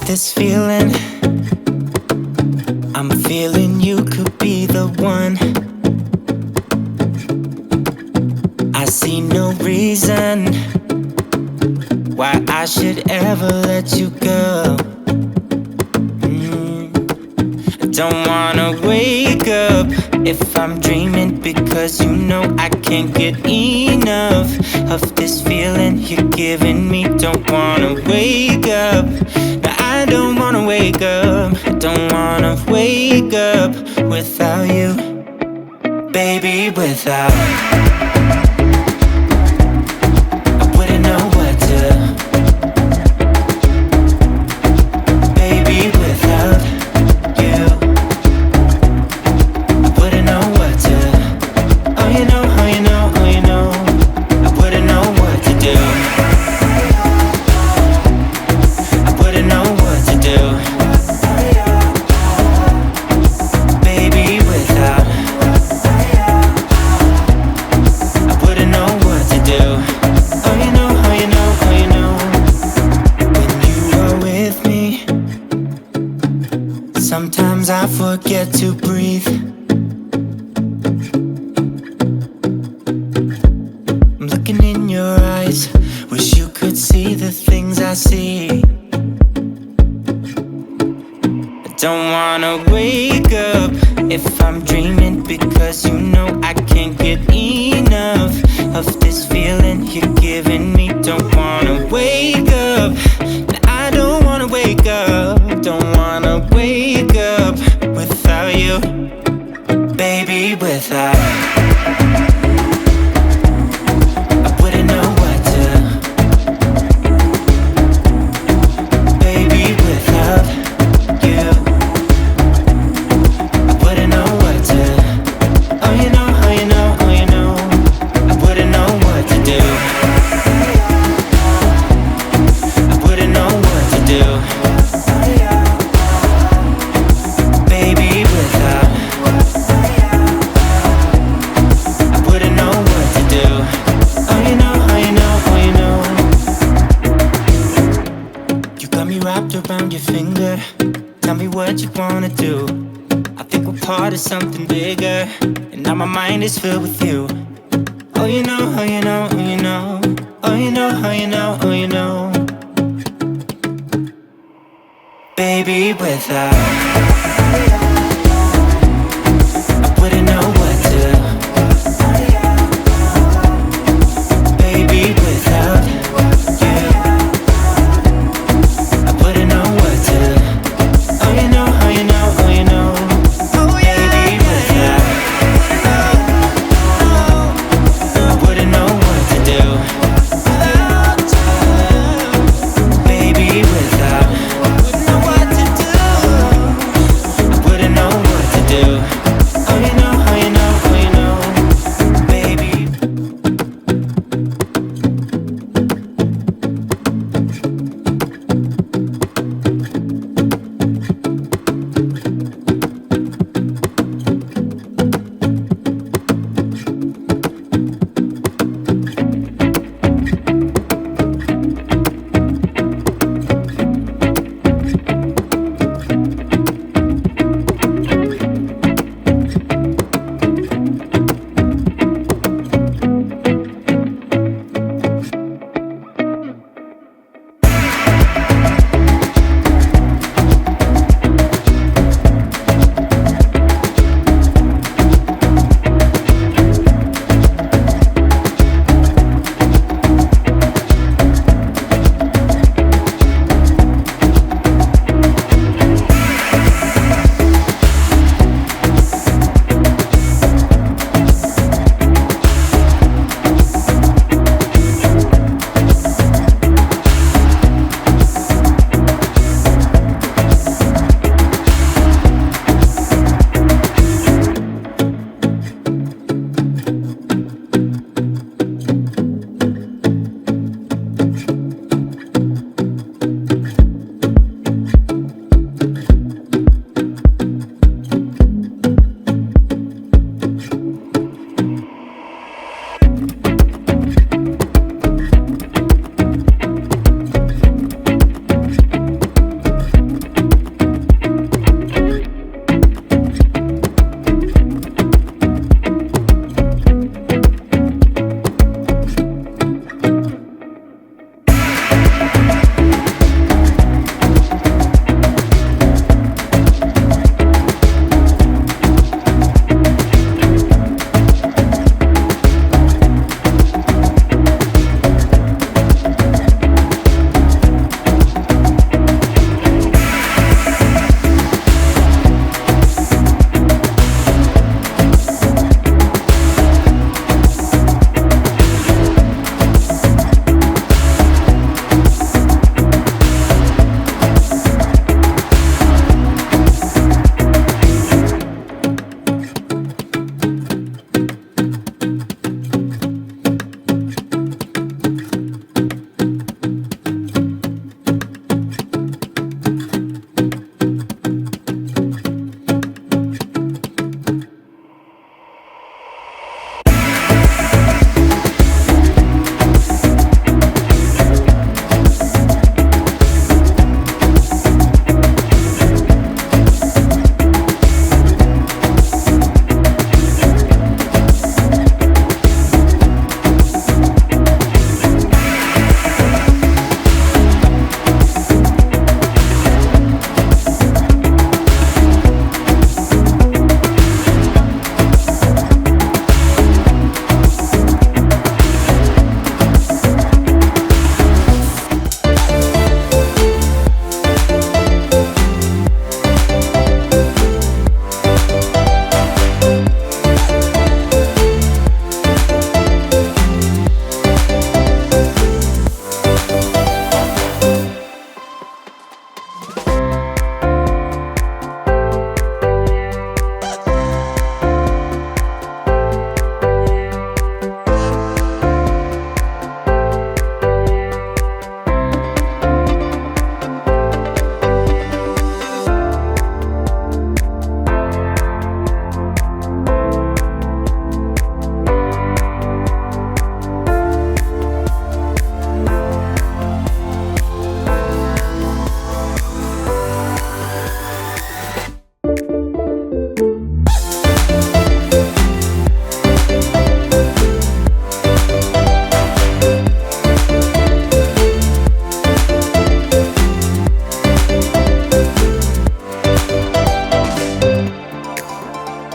This feeling, I'm feeling you could be the one. I see no reason why I should ever let you go. I don't wanna wake up if I'm dreaming, because you know I can't get enough of this feeling you're giving me. Don't wanna wake up. I don't wanna wake up, I don't wanna wake up without you, baby, without. I wouldn't know what to, baby, without you. I wouldn't know what to, oh you know, oh you know, oh you know. I wouldn't know what to do. Sometimes I forget to breathe. I'm looking in your eyes, wish you could see the things I see. I don't wanna wake up if I'm dreaming, because you know I can't get enough of this feeling you're giving me. Don't wanna wake up, I don't wanna wake up. Don't wanna wake up without you, baby, without. I wouldn't know what to, baby, without you. I wouldn't know what to, oh you know, oh you know, oh you know. I wouldn't know what to do. I wouldn't know what to do. Around your finger, tell me what you wanna do. I think we're part of something bigger, and now my mind is filled with you. Oh you know, oh you know, oh you know. Oh you know, oh you know, oh you know. Baby, without